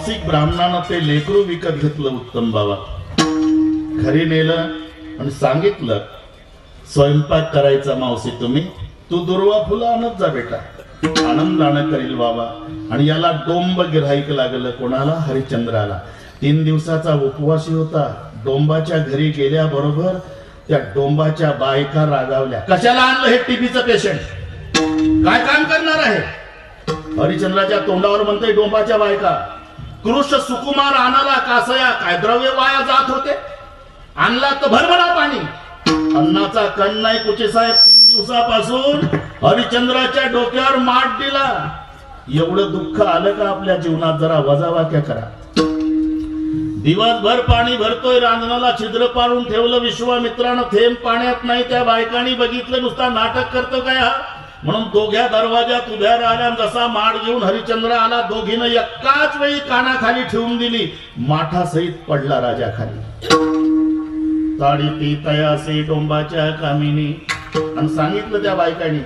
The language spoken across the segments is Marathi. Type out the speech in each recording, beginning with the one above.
कौशिक ब्राह्मणानं ते लेकरू विकत घेतलं उत्तम बाबा. घरी नेलं आणि सांगितलं स्वयंपाक करायचा मावशी तुम्ही, तू दुर्वा फुलं आणत जा बेटा, आनंदानं करील बाबा. आणि याला डोंब गिऱ्हाईक लागलं. कोणाला? हरिश्चंद्राला. 3 दिवसाचा उपवासी होता. डोंबाच्या घरी गेल्याबरोबर त्या डोंबाच्या बायका रागावल्या, कशाला आणलं हे टीबीचं पेशंट, काय काम करणार आहे. हरिश्चंद्राच्या तोंडावर म्हणते डोंबाच्या बायका, कृष सुकुमार आणाला कासया, काय द्रव्य वाया जात होते, आणला तर भरभरा पाणी. अन्नाचा कण नाही कुचे साहेब. 3 दिवसापासून हरिश्चंद्राच्या डोक्यावर माठ दिला. एवढं दुःख आलं का आपल्या जीवनात? जरा वजावाक्या करा. दिवसभर पाणी भरतोय, रांजणाला छिद्र पाडून ठेवलं. विश्वामित्रानं थेंब पाण्यात नाही. त्या बायकांनी बघितलं, नुसता नाटक करतो काय हा, म्हणून दोघ्या दरवाजात उभ्या राहिल्या. जसा माठ घेऊन हरिश्चंद्र आला, दोघीनं एकाच वेळी कानाखाली ठेवून दिली. माठासहित पडला राजा खाली. ताडी ती तयासे डोंबाच्या कामिनी. आणि सांगितलं त्या बायकांनी,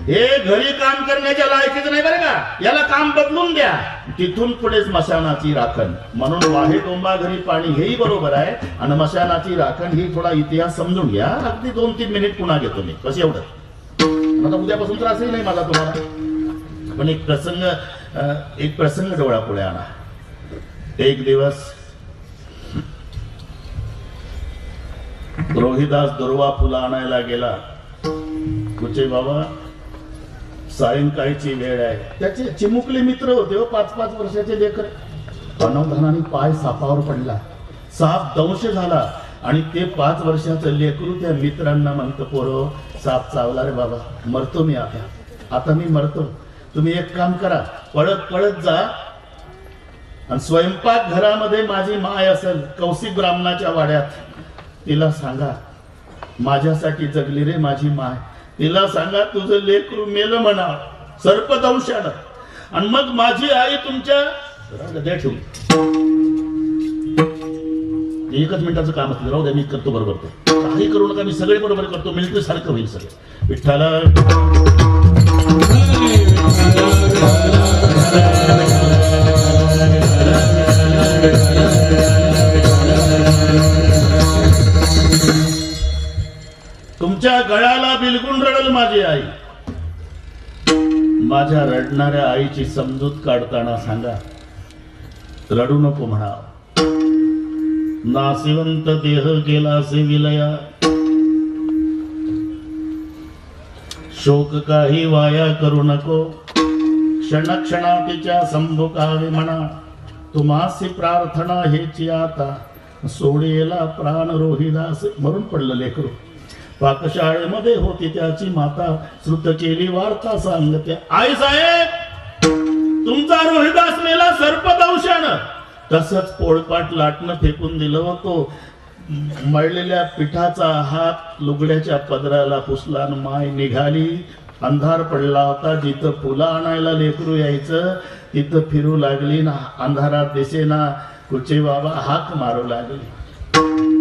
हे घरी काम करण्याच्या लायकीच नाही बरं का, याला काम बदलून द्या. तिथून पुढे स्मशानाची राखण. म्हणून वाहे डोंबा घरी पाणी, हेही बरोबर आहे. आणि स्मशानाची राखण ही थोडा इतिहास समजून घ्या. अगदी 2-3 मिनिट पुन्हा घेतो मी, बस एवढं. आता उद्यापासून तर असंही नाही मला तुम्हाला, पण एक प्रसंग डोळ्यापुढे आणा. एक दिवस रोहिदास दुर्वा फुलं आणायला गेला. कुचे बाबा, सायंकाळची वेळ आहे. त्याचे चिमुकले मित्र होते, 5-5 वर्षाचे लेकर. अनवधानाने पाय सापावर पडला, साप दंश झाला. आणि ते 5 वर्षाचं लेकरू त्या मित्रांना म्हणतं, पोरो साप चावला रे बाबा, मरतो मी आता मी मरतो. तुम्ही एक काम करा, पळत पळत जा आणि स्वयंपाक घरामध्ये माझी माय असेल कौशिक ब्राह्मणाच्या वाड्यात, तिला सांगा माझ्यासाठी जगली रे माझी माय. तिला सांगा तुझं लेकरू मेलं म्हणा सर्पदंशानं. आणि मग माझी आई तुमच्या द्या ठेवून. 1 मिनिटाचं काम असतं, राहू द्या मी करतो बरोबर. ते काही करू नका, मी सगळे बरोबर करतो. मिलिटरी सारखं होईल सगळं. विठ्ठला तुमच्या गळ्याला बिलगुन रडल माझी आई. माझ्या रडणाऱ्या आईची समजूत काढताना सांगा, रडू नको म्हणा. नासिवंत देह गेला से विलया, शोक काही वाया करू नको. क्षणक्षणा तिच्या संभुकावे म्हणा, तुम्हासी प्रार्थना हेची आता, सोडेला प्राण रोहिदास. मरून पडलं लेकरू. पाकशाळेमध्ये होती त्याची माता, श्रुत केली वार्ता सांगते, आई साहेब तुमचा रोहिदास मेला सर्पदंशानं. तसंच पोळपाट लाटणं फेकून दिलं होतं. मळलेल्या पिठाचा हात लुगड्याच्या पदराला पुसला आणि माय निघाली. अंधार पडला होता. जिथं फुलं आणायला लेकरू यायचं तिथं फिरू लागली ना, अंधारात दिसेना. कुचे बाबा हाक मारू लागली,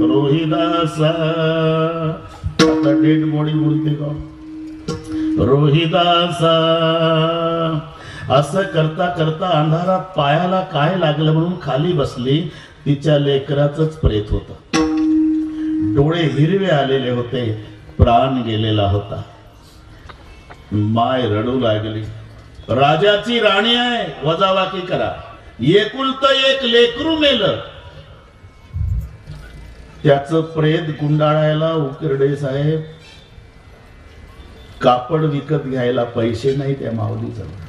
रोहिदासा. आता डेड बॉडी बोलते का, रोहिदासा. असं करता करता अंधारात पायाला काय लागलं म्हणून खाली बसली. तिच्या लेकराचंच प्रेत होतं. डोळे हिरवे आलेले होते, प्राण गेलेला होता. माय रडू लागली. राजाची राणी आहे, वजावाकी करा. एकुलतं एक लेकरू मेलं, त्याचं प्रेत गुंडाळायला उकिरडे साहेब कापड विकत घ्यायला पैसे नाही त्या माऊलीजवळ.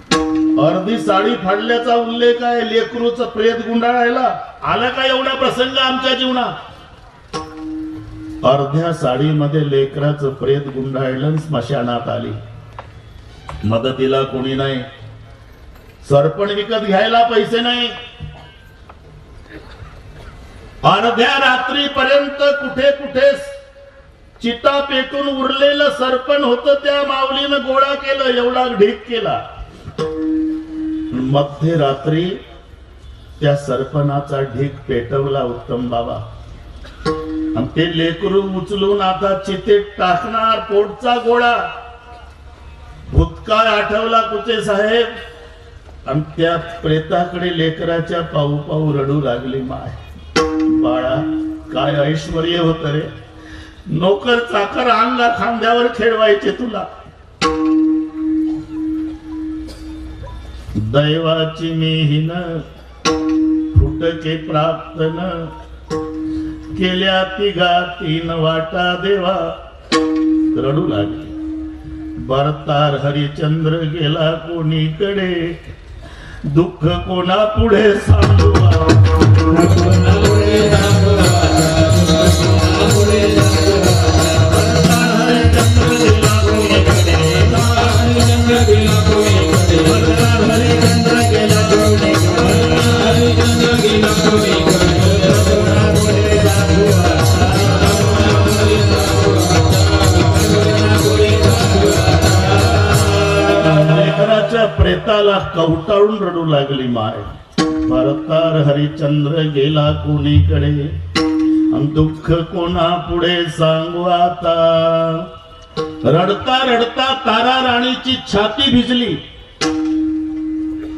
अर्धी साडी फाडल्याचा उल्लेख आहे. लेकरूचं प्रेत गुंडाळायला आला का एवढा प्रसंग आमच्या जीवनात? अर्ध्या साडीमध्ये लेकराचं प्रेत गुंडाळलं, स्मशानात आली. मदतीला कोणी नाही, सरपण विकत घ्यायला पैसे नाही. अर्ध्या रात्रीपर्यंत कुठे कुठे चिता पेटून उरलेलं सरपण होतं, त्या माऊलीनं गोळा केलं, एवढा ढीक केला. मध्यरात्री त्या सरपणाचा ढीक पेटवला उत्तम बाबा. आणि ते लेकरू उचलून आता चितेत टाकणार. पोटचा गोळा भूतकाळ आठवला कुचे साहेब. आणि त्या प्रेताकडे लेकराच्या पाहू पाहू रडू लागली माय. बाळा, काय ऐश्वर्य होत रे. नोकर चाकर अंगा खांद्यावर खेळवायचे तुला. दैवाची मेहीन फुटके प्राप्त न केल्या तिघा तीन वाटा देवा. रडू लागली. भरतार हरिचंद्र गेला कोणीकडे, दुःख कोणा पुढे सांगू. प्रेताला कवटाळून रडू लागली माय. भरतार हरिचंद्र गेला कोणीकडे, दुःख कोणा पुढे सांगू आता. रडता रडता तारा राणीची छाती भिजली.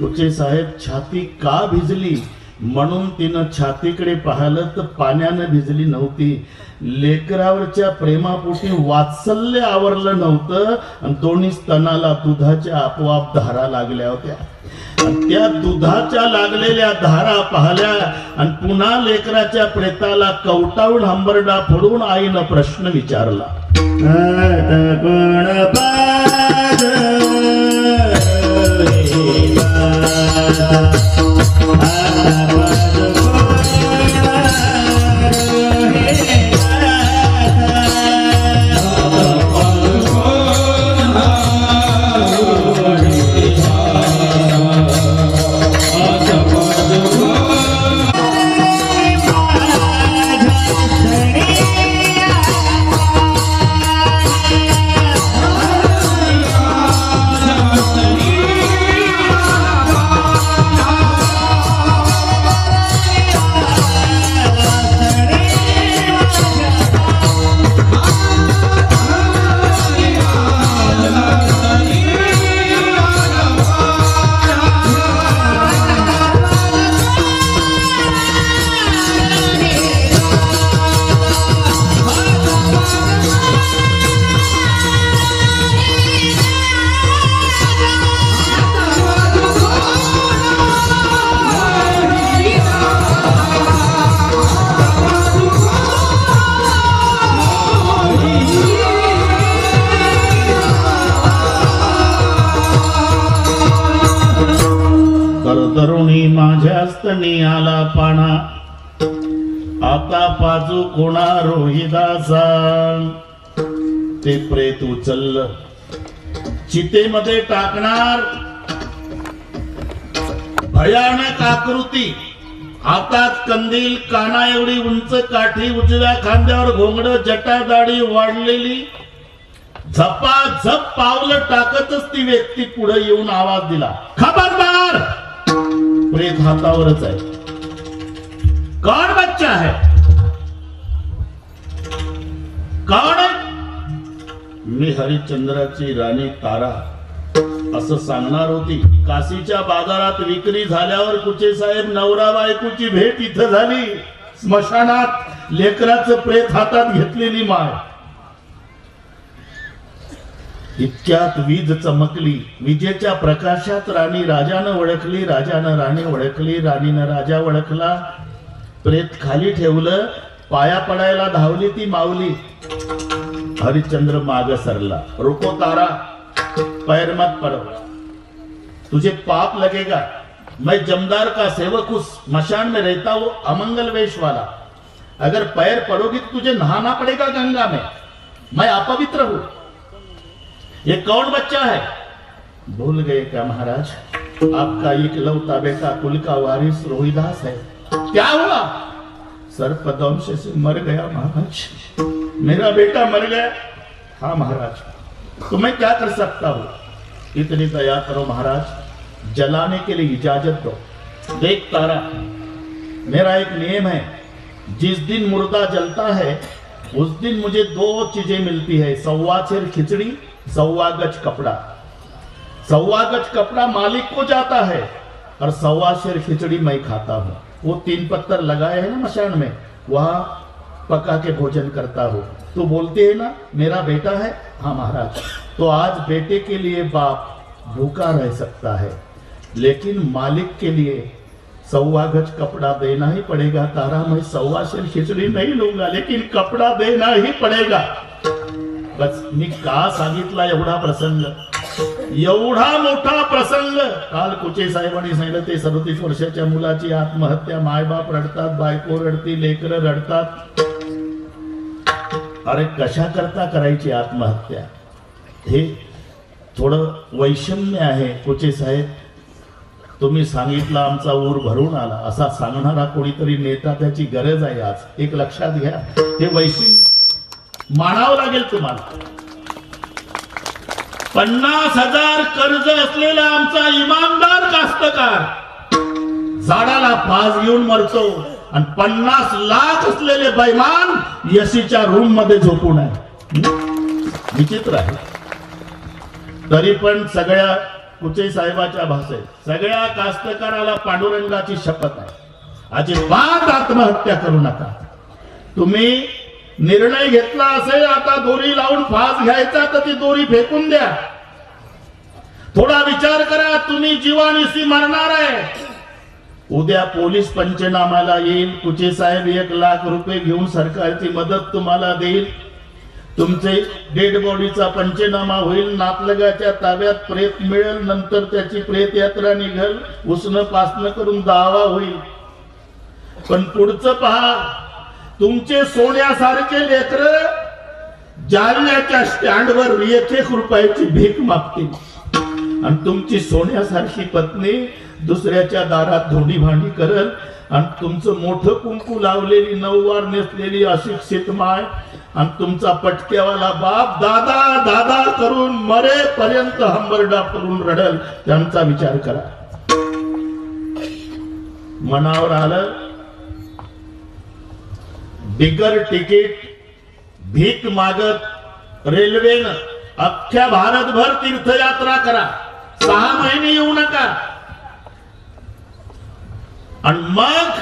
तुझे साहेब, छाती का भिजली म्हणून तिनं छातीकडे पाहिलं तर पाण्यानं भिजली नव्हती. लेकरावरच्या प्रेमापोटी वात्सल्य आवरलं नव्हतं आणि दोन्ही स्तनाला दुधाच्या आपोआप धारा लागल्या होत्या. त्या दुधाच्या लागलेल्या धारा पाहिल्या आणि पुन्हा लेकराच्या प्रेताला कवटाळून हंबरडा फोडून आईनं प्रश्न विचारला. माझ्या स्तनी आला पाणा, आता पाजू कोणा रोहिदासा. ते प्रेत उचललं, चितेमध्ये टाकणार. भयानक आकृती, हातात कंदील, काना एवढी उंच काठी, उजव्या खांद्यावर घोंगड, जटा दाढी वाढलेली. झपाझप पावलं टाकतच ती व्यक्ती पुढे येऊन आवाज दिला, खबरदार. प्रेत हातावरच आहे. कौन बच्चा है? कौन है? मी हरिश्चंद्राची राणी तारा असं सांगणार होती. काशीच्या बाजारात विक्री झाल्यावर कुचे साहेब नवरा बायकोची भेट इथं झाली. स्मशानात लेकराचं प्रेत हातात घेतलेली माय. इतक्यात वीज चमकली. विजेच्या प्रकाशात राणी राजानं ओळखली, राजानं राणी ओळखली, राणीनं राजा ओळखला. प्रेत खाली ठेवलं, पाया पडायला धावली ती माऊली. हरिश्चंद्र माग सरला. रुको तारा, पैर मत पड़ो, तुझे पाप लगेगा. मैं जमदार का सेवक हूं, मशान में रहता हूं, अमंगल वेश वाला. अगर पैर पड़ोगी तो तुझे नहाना पड़ेगा गंगा में. मैं अपवित्र हूं. ये कौन बच्चा है? भूल गए क्या महाराज, आपका इकलौता बेटा कुल का वारिस रोहिदास है. क्या हुआ? सर्पदंश से मर गया महाराज. मेरा बेटा मर गया. हाँ महाराज, तो मैं क्या कर सकता हूँ? इतनी दया करो महाराज, जलाने के लिए इजाजत दो. देख तारा, मेरा एक नियम है, जिस दिन मुर्दा जलता है उस दिन मुझे 2 चीजें मिलती है, 1.25 सेर खिचड़ी, 1.25 गज कपड़ा. सवा गज कपड़ा मालिक को जाता है और 1.25 शेर खिचड़ी मैं खाता हूँ। वो 3 पत्थर लगाए हैं ना मशान में, वहां पका के भोजन करता हूँ। तो बोलते हैं ना मेरा बेटा है, हाँ महाराज। तो आज बेटे के लिए बाप भूखा रह सकता है, लेकिन मालिक के लिए 1.25 गज कपड़ा देना ही पड़ेगा। तारा मैं 1.25 शेर खिचड़ी नहीं लूंगा, लेकिन कपडा देना ही पडेगा। बस मी का सांगितला एवढा प्रसंग, एवढा मोठा प्रसंग। काल कुचे साहेबांनी सांगितलं ते 37 वर्षाच्या मुलाची आत्महत्या, मायबाप रडतात, बायको रडती, लेकरं रडतात। अरे कशा करता करायची आत्महत्या? हे थोडं वैषम्य आहे। कुचे साहेब तुम्ही सांगितलं आमचा ऊर भरून आला, असा सांगणारा कोणीतरी नेता त्याची गरज आहे आज। एक लक्षात घ्या, हे वैषम्य मानावं लागेल तुम्हाला। 50,000 कर्ज असलेला आमचा इमानदार कास्तकार झाडाला फास घेऊन मरतो आणि 50 लाख असलेले बैमान एसीच्या रूम मध्ये झोपून आहे। विचित्र आहे। तरी पण सगळ्या कुचे साहेबाच्या भाषेत सगळ्या कास्तकाराला पांडुरंगाची शपथ आहे, अजिबात आत्महत्या करू नका। तुम्ही निर्णय घेतला असेल आता दोरी लावून फास घ्यायचा, तर ती दोरी फेकून द्या। थोडा विचार करा, तुम्ही जीवानिशी मरणार आहे। उद्या पोलीस पंचनामाला येईल, कुचे साहेब 1 लाख रुपये घेऊन सरकारची मदत तुम्हाला देईल। तुमचे डेड बॉडीचा पंचनामा होईल, नातलगाच्या ताब्यात प्रेत मिळेल, नंतर त्याची प्रेत यात्रा निघेल, उसनं पासनं करून दावा होईल। पण पुढचं पहा, तुमचे सोन्यासारखे लेकर जालन्याच्या स्टँडवर 1-1 रुपयाची भीक मागतील आणि तुमची सोन्यासारखी पत्नी दुसऱ्याच्या दारात धोंडी भांडी करल आणि तुमचं मोठं कुंकू लावलेली, नऊवार नेसलेली अशिक्षित माय आणि तुमचा पटक्यावाला बाप दादा दादा करून मरेपर्यंत हंबरडा करून रडल। त्यांचा विचार करा। मनावर आलं, बिगर तिकीट भीक मागत रेल्वेनं अख्ख्या भारतभर तीर्थयात्रा करा, 6 महिने येऊ नका। आणि मग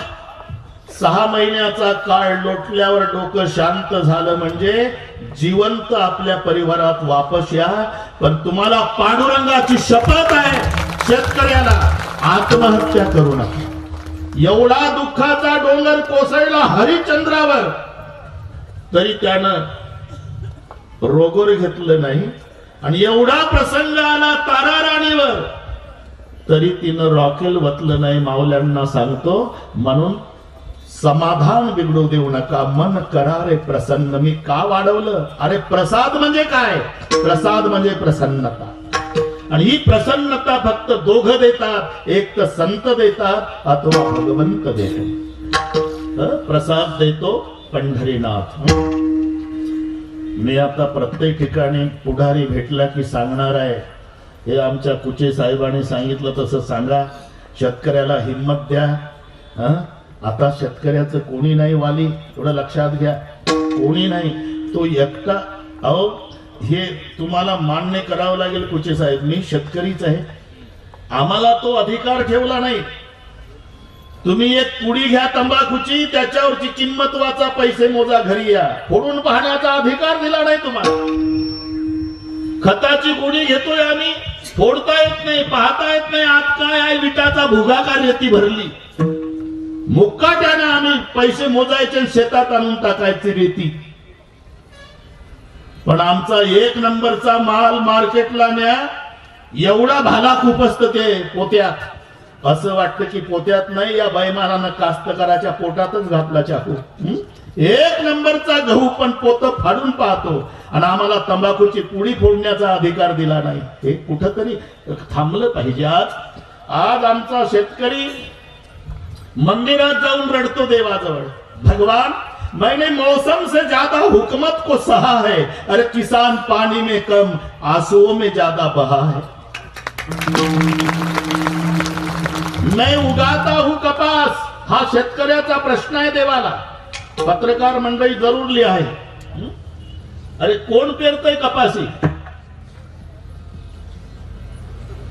6 महिन्याचा काळ लोटल्यावर डोकं शांत झालं म्हणजे जिवंत आपल्या परिवारात वापस या। पण तुम्हाला पांडुरंगाची शपथ आहे, शेतकऱ्याला आत्महत्या करू नका। एवढा दुःखाचा डोंगर कोसळला हरिश्चंद्रावर, तरी त्यानं रोगोर घेतलं नाही। आणि एवढा प्रसंग आला तारा राणीवर, तरी तिनं रॉकेल वतलं नाही। माऊल्यांना सांगतो, म्हणून समाधान बिघडू देऊ नका, मन करा रे प्रसन्न। मी का वाढवलं? अरे प्रसाद म्हणजे काय? प्रसाद म्हणजे प्रसन्नता, आणि ही प्रसन्नता फक्त दोघं देतात, एक तर संत देतात अथवा भगवंत देतो। प्रसाद देतो पंढरीनाथ। मी आता प्रत्येक ठिकाणी पुढारी भेटला की सांगणार आहे, हे आमच्या कुचे साहेबांनी सांगितलं तसं सांगा, शेतकऱ्याला हिम्मत द्या। आता शेतकऱ्याचं कोणी नाही वाली, थोडं लक्षात घ्या, कोणी नाही, तो एकटा। अहो हे तुम्हाला मान्य करावं लागेल कुचे साहेब, मी शेतकरीच आहे, आम्हाला तो अधिकार ठेवला नाही। तुम्ही एक पुडी घ्या तंबाखूची, त्याच्यावरची किंमत वाचा, पैसे मोजा, घरी या, फोडून पाहण्याचा अधिकार दिला नाही तुम्हाला। खताची पुडी घेतोय आम्ही, फोडता येत नाही, पाहता येत नाही आत काय आहे, विटाचा भुगा का रेती भरली, मुक्काट्याने आम्ही पैसे मोजायचे, शेतात आणून टाकायची रेती। पण आमचा 1 नंबरचा माल मार्केटला न्या, एवढा भाला खूप असतं ते पोत्यात। असं वाटतं की पोत्यात नाही, या बैमानानं कास्तकाराच्या पोटातच घातला चाकू। 1 नंबरचा गहू पण पोत फाडून पाहतो, आणि आम्हाला तंबाखूची पुडी फोडण्याचा अधिकार दिला नाही। हे कुठंतरी थांबलं पाहिजे। आज आमचा शेतकरी मंदिरात जाऊन रडतो देवाजवळ, भगवान मैंने मौसम से ज्यादा हुकूमत को सहा है, अरे किसान पानी में कम आंसुओं में ज्यादा बहा है। मैं उगाता हूं कपास, हा शेतकऱ्याचा प्रश्न आहे देवाला। पत्रकार मंडळी जरूर लिहा आहे, अरे कोण पेरतय कपासी?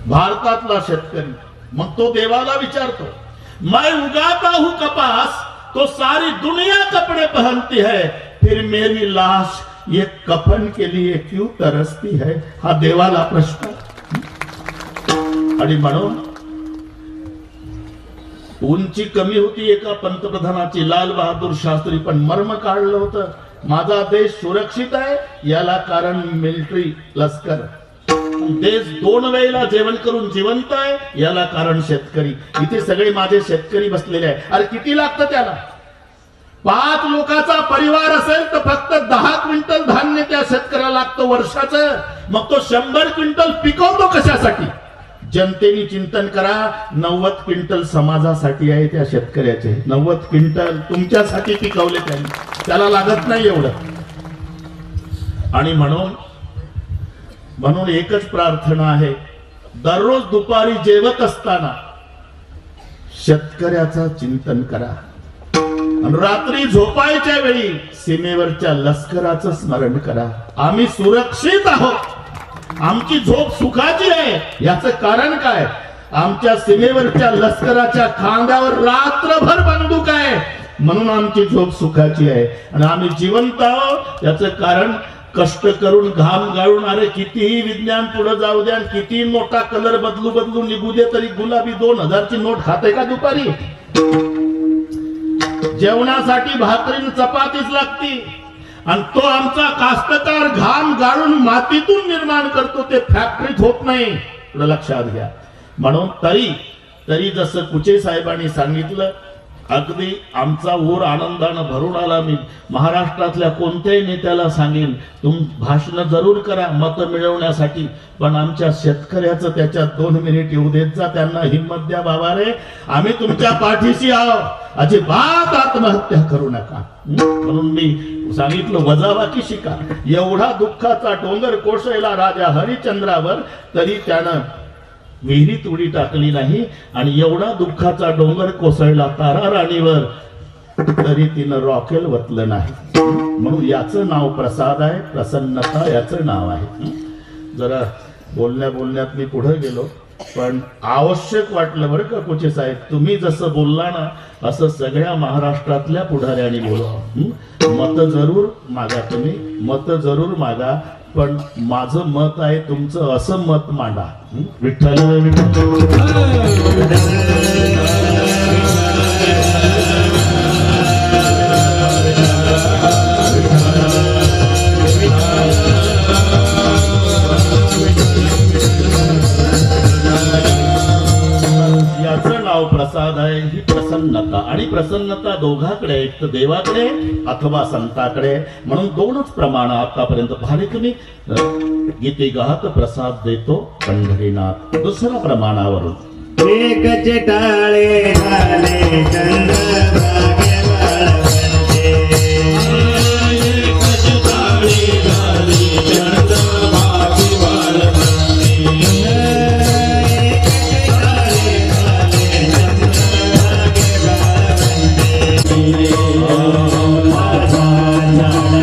भारतातला शेतकरी मग तो देवाला विचारतो, मैं उगाता हूं कपास तो सारी दुनिया कपड़े पहनती है, फिर मेरी लाश ये कफन के लिए क्यों तरसती है? हा देवाला प्रश्न. आणि म्हणून उंची कमी होती एका पंतप्रधानाची, लाल बहादूर शास्त्री, पण मर्म काढलं होतं, माझा देश सुरक्षित आहे याला कारण मिलिटरी, लष्कर. देश 2 वेळेला जेवण करून जिवंत आहे याला कारण शेतकरी. इथे सगळे माझे शेतकरी बसलेले आहे. अरे किती लागतं त्याला? 5 लोकांचा परिवार असेल तर फक्त 10 क्विंटल धान्य त्या शेतकऱ्याला लागतं वर्षाचं. मग तो 100 क्विंटल पिकवतो कशासाठी? जनतेने चिंतन करा. 90 क्विंटल समाजासाठी आहे त्या शेतकऱ्याचे. 90 क्विंटल तुमच्यासाठी पिकवले त्यांनी, त्याला लागत नाही एवढं. आणि म्हणून एकच प्रार्थना आहे, दररोज दुपारी जेवत असताना शेतकऱ्याचं चिंतन करा आणि रात्री झोपायच्या वेळी सीमेवरच्या लष्कराचं स्मरण करा. आम्ही सुरक्षित आहोत, आमची झोप सुखाची आहे. याचं कारण काय? आमच्या सीमेवरच्या लष्कराच्या खांद्यावर रात्रभर बंदूक आहे, म्हणून आमची झोप सुखाची आहे. आणि आम्ही जिवंत आहोत याचं कारण कष्ट करून घाम गाळून, अरे कितीही विज्ञान पुढे जाऊ द्या, किती नोटा कलर बदलू निघू दे, तरी गुलाबी 2000ची नोट खाते का दुपारी? जेवणासाठी भाकरी चपातीच लागती. आणि तो आमचा कास्तकार घाम गाळून मातीतून निर्माण करतो, ते फॅक्टरीत होत नाही. लक्षात घ्या. म्हणून तरी जसं कुचे साहेबांनी सांगितलं, अगदी आमचा ऊर आनंदानं भरून आला. मी महाराष्ट्रातल्या कोणत्याही नेत्याला सांगेन, भाषण जरूर करा मत मिळवण्यासाठी, पण आमच्या शेतकऱ्याचं त्याच्यात 2 मिनिट येऊ देत जा. त्यांना हिंमत द्या, बाबा रे आम्ही तुमच्या पाठीशी आहोत, अजिबात आत्महत्या करू नका. म्हणून मी सांगितलं, वजाबाकी शिका. एवढा दुःखाचा डोंगर कोसळला राजा हरिश्चंद्रावर, तरी त्यानं विहिरीत उडी टाकली नाही. आणि एवढा दुःखाचा डोंगर कोसळला तारा राणीवर, तरी तिनं रॉकेल वतलं नाही. म्हणून याचं नाव प्रसाद आहे, प्रसन्नता याचं नाव आहे. जरा बोलण्यात मी पुढे गेलो, पण आवश्यक वाटलं बरं का कुचे साहेब, तुम्ही जसं बोलला ना असं सगळ्या महाराष्ट्रातल्या पुढाऱ्यांनी बोला. मत जरूर मागा, तुम्ही मत जरूर मागा, पण माझं मत आहे, तुमचं असं मत मांडा. विठ्ठल याचं नाव प्रसाद आहे. ही प्रसन्नता, आणि प्रसन्नता दोघाकडे, एक तर देवाकडे अथवा संताकडे. म्हणून 2च प्रमाण आतापर्यंत. भाडेकनी गीते गात प्रसाद देतो पंढरीनाथ. दुसऱ्या प्रमाणावरून एक जटाळे झाले चंद्रभागे वाळवंटे. एक जटाळे झाले चंद्रभागे वाळवंटे. एक जटाळे झाले चंद्रभागे वाळवंटे. माझा झाडला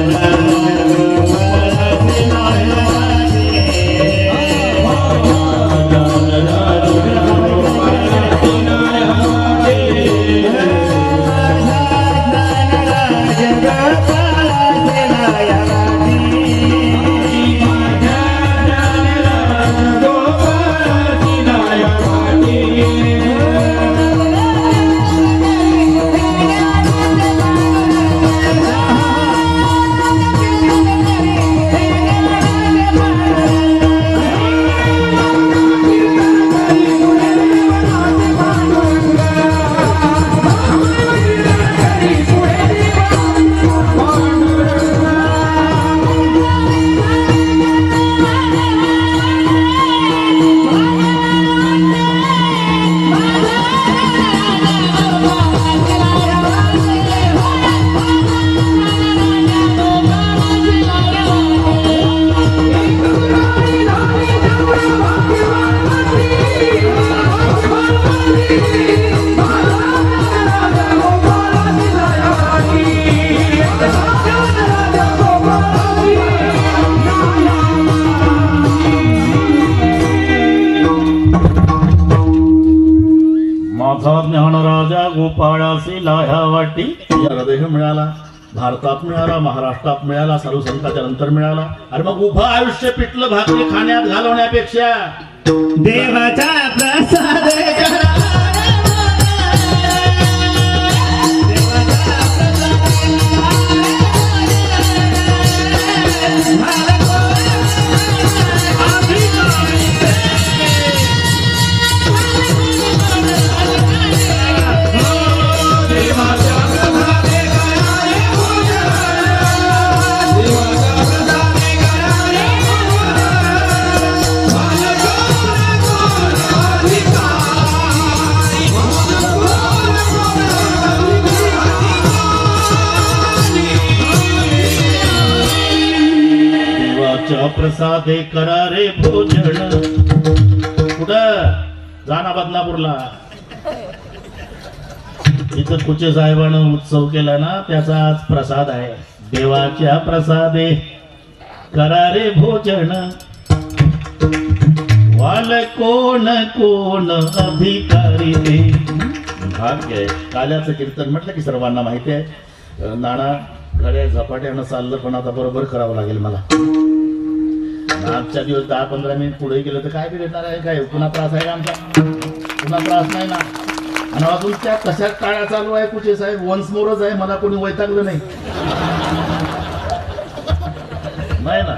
गोपाळासी लाह्या वाटी. या हृदय मिळाला, भारतात मिळाला, महाराष्ट्रात मिळाला, साधू संतांच्या नंतर मिळाला. अरे मग उभं आयुष्य पिठलं भाकरी खाण्यात घालवण्यापेक्षा देवाचा प्रसाद करा. प्रसादे करा रे भोजन. कुठं जाना बदनापूरला, इथं कुचे साहेबानं उत्सव केला ना, त्याचा आज प्रसाद आहे. देवाच्या प्रसादे करा रे भोजन. वाल कोण कोण अधिकारी ते. भाग्य आहे. काल्याचं कीर्तन म्हटलं की सर्वांना माहिती आहे. नाना गड्या झपाट्यानं चाललं, पण आता बरोबर करावं लागेल मला. आजच्या दिवस 10-15 मिनिट पुढे गेलं तर काय बिघडणार आहे? काय पुन्हा त्रास आहे का आमचा? पुन्हा त्रास नाही ना. आणि अजून त्या कशात टाळ्या चालू आहे कुठे साहेब? वन्स मोरच आहे, मला कोणी वैतागलं नाही नाही ना.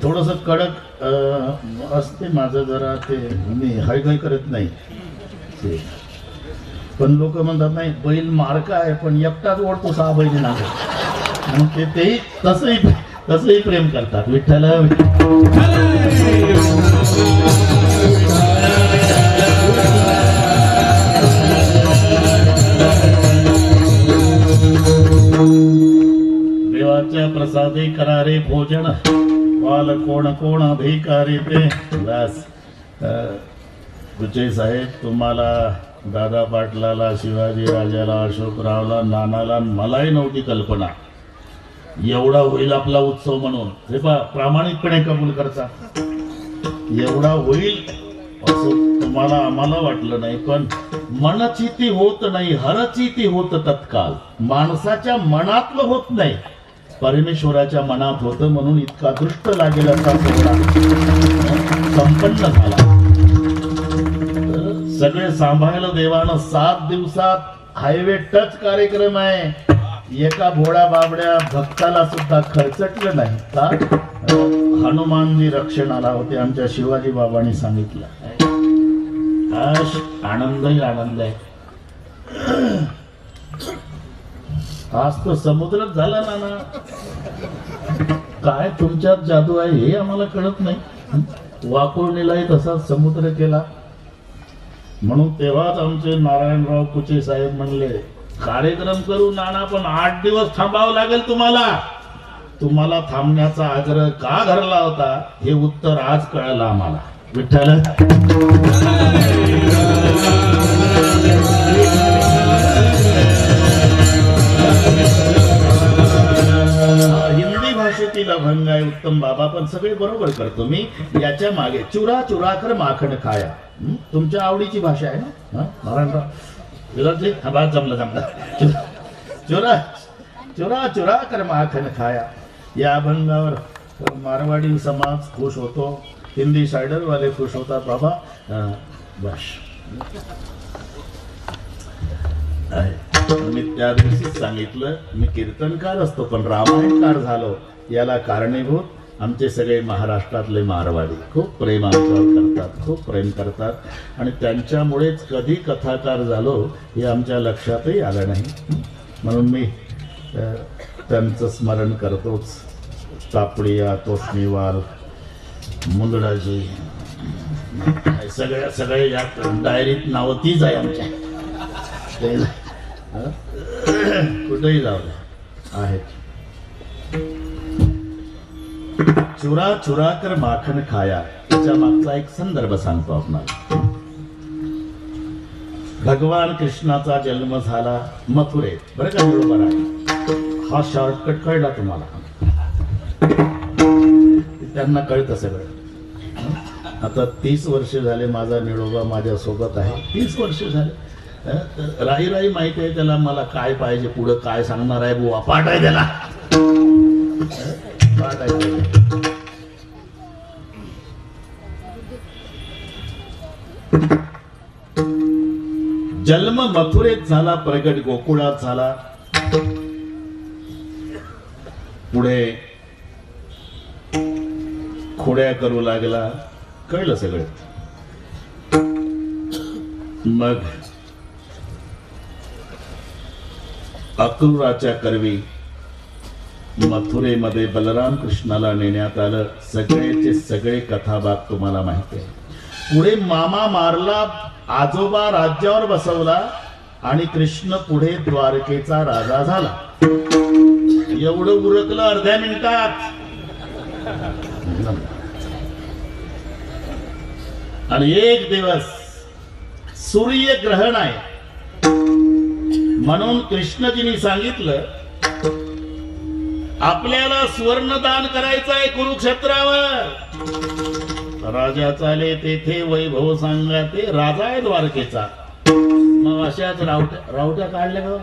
थोडस कडक असते माझं जरा, ते मी हायगाय करत नाही ते. पण लोक म्हणतात नाही बैल मारका आहे पण एकटाच ओढतो 6 बैली नाग. मग तेही तसंही प्रेम करतात. विठ्ठल देवाच्या प्रसादे करारे भोजन. वाल कोण कोण अधिकारी ते. बस कुचे साहेब, तुम्हाला दादा पाटलाला, शिवाजी राजाला, अशोकरावला, नानाला, मलाही नव्हती कल्पना एवढा होईल आपला उत्सव म्हणून. हे पहा, प्रामाणिकपणे कबूल करता एवढा होईल असं तुम्हाला आम्हाला वाटलं नाही. पण मनचिती होत नाही, हरचिती होत तत्काल. माणसाच्या मनातलं होत नाही, परमेश्वराच्या मनात होतं. म्हणून इतका दृष्ट लागेल असा सोहळा संपन्न झाला. सगळे सांभाळलं देवानं. 7 दिवसात हायवे टच कार्यक्रम आहे. एका भोळ्या बाबड्या भक्ताला सुद्धा खर्चटलं नाही का? हनुमानजी रक्षणाला होते, आमच्या शिवाजी बाबांनी सांगितलं. आनंदही आनंद आहे. आज तो समुद्रच झाला ना. काय तुमच्यात जादू आहे हे आम्हाला कळत नाही. वाकुळणीलाही तसाच समुद्र केला. म्हणून तेव्हाच आमचे नारायणराव कुचे साहेब म्हणले कार्यक्रम करू नाना, पण 8 दिवस थांबावं लागेल तुम्हाला. तुम्हाला थांबण्याचा आग्रह का धरला होता हे उत्तर आज कळलं आम्हाला. विठ्ठल हिंदी भाषेतील अभंग आहे उत्तम बाबा, पण सगळे बरोबर करतो मी. याच्या मागे चुरा चुरा कर माखण खाया. तुमच्या आवडीची भाषा आहे ना नारायणराव? हा जमलं. चुरा चुरा चुरा कर माखन खाया. या अभंगावर मारवाडी समाज खुश होतो, हिंदी सायडर वाले खुश होतात बाबा. बस मी त्या दिवशीच सांगितलं, मी कीर्तनकार असतो पण रामायणकार झालो. याला कारणीभूत आमचे सगळे महाराष्ट्रातले मारवाडी खूप प्रेम आमच्यावर करतात, खूप प्रेम करतात. आणि त्यांच्यामुळेच कधी कथाकार झालो हे आमच्या लक्षातही आलं नाही. म्हणून मी त्यांचं स्मरण करतोच. तापडिया, तोष्णीवाल, मुंदडाजी, सगळे यात डायरीत नावं तीच आहे आमच्या. कुठेही जाऊ आहेत. चुरा चुरा कर माखन खाया, त्याच्या मागचा एक संदर्भ सांगतो आपणाला. भगवान कृष्णाचा जन्म झाला मथुरेत, बरं का? बरोबर आहे. हा शॉर्टकट कळला तुम्हाला? त्यांना कळतं सगळं. आता 30 वर्ष झाले माझा निळोबा माझ्या सोबत आहे. 30 वर्ष झाले. राही राही माहिती आहे त्याला मला काय पाहिजे पुढं काय सांगणार आहे बुवा पाठ आहे त्याला पाठ आहे त्याला. जन्म मथुरेत झाला प्रगट गोकुळात झाला पुढे खोड्या करू लागला कळलं सगळं मग अक्रूराच्या करवी मथुरेमध्ये बलराम कृष्णाला नेण्यात आलं सगळेचे सगळे कथाभाग तुम्हाला माहिती आहे पुढे मामा मारला आजोबा राज्यावर बसवला आणि कृष्ण पुढे द्वारकेचा राजा झाला एवढं उरकलं अर्ध्या मिनिटात आणि एक दिवस सूर्यग्रहण आहे म्हणून कृष्णजींनी सांगितलं आपल्याला सुवर्णदान करायचं आहे कुरुक्षेत्रावर राजा चाले तेथे वैभव सांगा ते राजा आहे द्वारकेचा मग अशाच रावट्या काढल्या का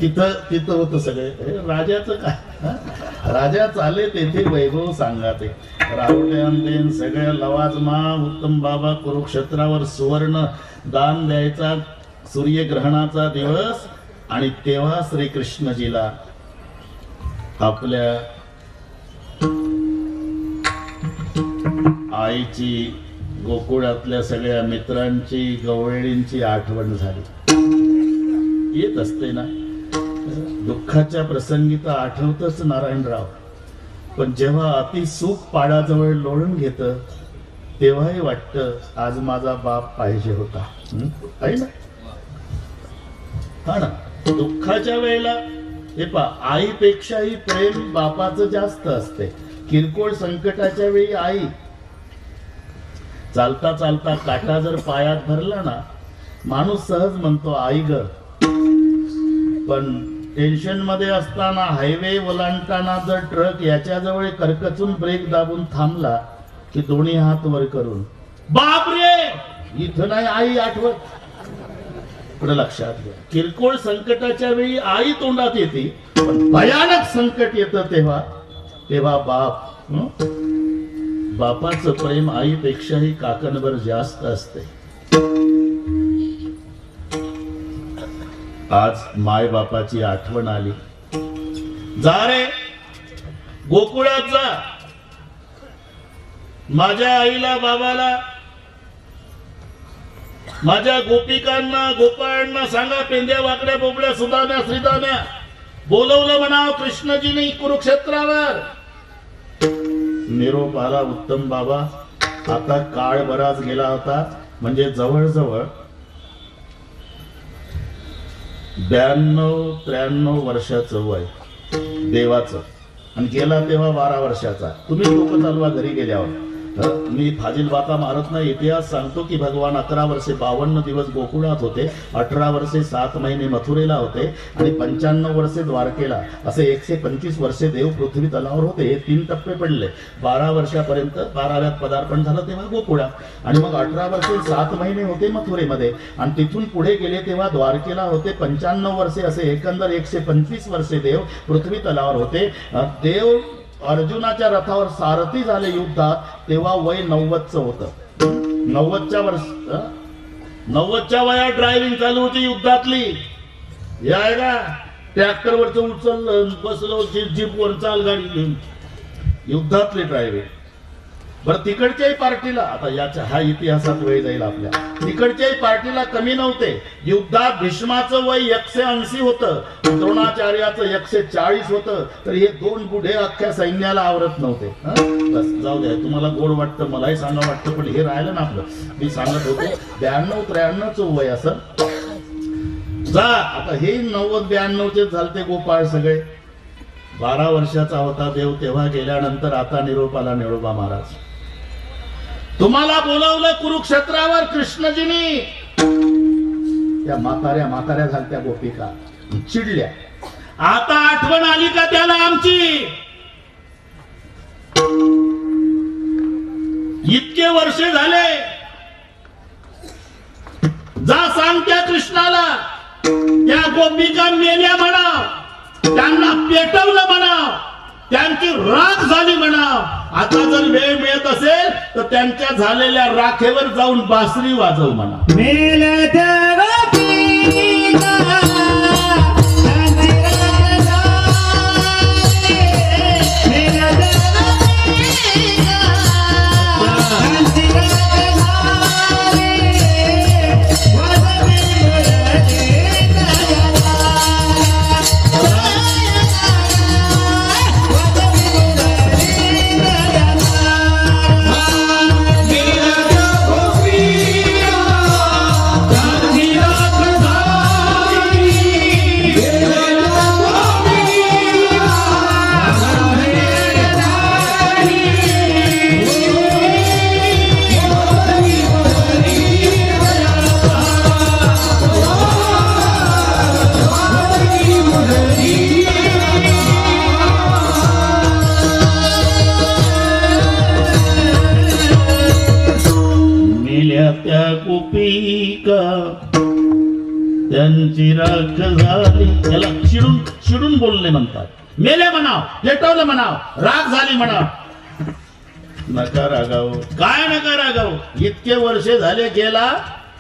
तिथं होतं सगळे राजाचं काय राजा चाले तेथे वैभव सांगा ते रावट्यान सगळ्या लवाजमा उत्तम बाबा कुरुक्षेत्रावर सुवर्ण दान द्यायचा सूर्यग्रहणाचा दिवस आणि तेव्हा श्रीकृष्णजीला आपल्या आईची गोकुळातल्या सगळ्या मित्रांची गवळींची आठवण झाली येत असते ना दुःखाच्या प्रसंगी तर आठवतच नारायणराव पण जेव्हा अति सुख पाडाजवळ लोळून घेत तेव्हाही वाटत आज माझा बाप पाहिजे होता आहे ना हा ना दुःखाच्या वेळेला हे पा आईपेक्षाही प्रेम बापाचं जास्त असते किरकोळ संकटाच्या वेळी आई चालता चालता काटा जर पायात भरला ना माणूस सहज म्हणतो आई ग पण टेन्शन मध्ये असताना हायवे ओलांडताना जर ट्रक याच्याजवळ करकचून ब्रेक दाबून थांबला की दोन्ही हात वर करून बाप रे इथं नाही आई आठवत पुढे लक्षात घ्या किरकोळ संकटाच्या वेळी आई तोंडात येते पण भयानक संकट येतं तेव्हा बाप बापाचं प्रेम आईपेक्षाही काकणभर जास्त असते आज माय बापाची आठवण आली जा रे गोकुळात जा माझ्या आईला बाबाला माझ्या गोपिकांना गोपाळांना सांगा पेंद्या वाकड्या बोबड्या सुदाम्या श्रीदाम्या बोलवलं म्हणाव कृष्णजीने कुरुक्षेत्रावर निरोप आला उत्तम बाबा आता काळ बराच गेला होता म्हणजे जवळजवळ 92-93 वर्षाचं वय देवाचं आणि गेला तेव्हा 12 वर्षाचा तुम्ही लोक चालवा घरी गेल्यावर मी फाजील बाता मारत नाही इतिहास सांगतो की भगवान 11 वर्षे 52 दिवस गोकुळात होते 18 वर्षे 7 महिने मथुरेला होते आणि 95 वर्षे द्वारकेला असे 125 वर्षे देव पृथ्वी तलावर होते हे 3 टप्पे पडले 12 वर्षापर्यंत 12व्यात पदार्पण झालं तेव्हा गोकुळात आणि मग 18 वर्षे 7 महिने होते मथुरेमध्ये आणि तिथून पुढे गेले तेव्हा द्वारकेला होते 95 वर्षे असे एकंदर 125 वर्षे देव पृथ्वी तलावर होते देव अर्जुनाच्या रथावर सारथी झाले युद्धात तेव्हा वय 90चं होतं 90च्या वयात ड्रायव्हिंग चालू होती युद्धातली याय का ट्रॅक्टरवरच उचललं बसलो जीपवर चाल गाडी घेऊन युद्धातली ड्रायव्हिंग बरं तिकडच्याही पार्टीला आता याच्या हा इतिहासात वेळ जाईल आपल्या तिकडच्याही पार्टीला कमी नव्हते युद्धात भीष्माचं वय 180 होतं द्रोणाचार्याचं 140 होतं तर हे 2 बुढे अख्ख्या सैन्याला आवरत नव्हते बस जाऊ द्या तुम्हाला गोड वाटतं मलाही सांगा वाटतं पण हे राहिलं ना आपलं मी सांगत होतो 92-93चं वय असं जा आता हे 90-92चे झालते गोपाळ सगळे 12 वर्षाचा होता देव तेव्हा गेल्यानंतर आता निरोपाला निळोबा महाराज तुम्हाला बोलावलं कुरुक्षेत्रावर कृष्णजीनी त्या म्हाताऱ्या झालत्या गोपिका चिडल्या आता आठवण आली का त्याला आमची इतके वर्ष झाले, जा सांग त्या कृष्णाला, त्या गोपिका मेल्या म्हणा, त्यांना पेटवलं म्हणा, त्यांची राख झाली म्हणा. आता जर वेळ मिळत असेल तर त्यांच्या झालेल्या राखेवर जाऊन बासरी वाजव म्हणा. मेल्या त्या गोपिका, त्यांची राख झाली. मेल्या त्या गोपिका, त्यांची राख झाली. वाजवी मुरली गगनाला. त्या गोपिका त्यांची राख झाली. त्याला चिडून चिडून बोलणे म्हणतात. मेले म्हणाव, पेटवलं म्हणाव, राख झाली म्हणाव. नका रागाव. काय नका रागाव? इतके वर्ष झाले गेला,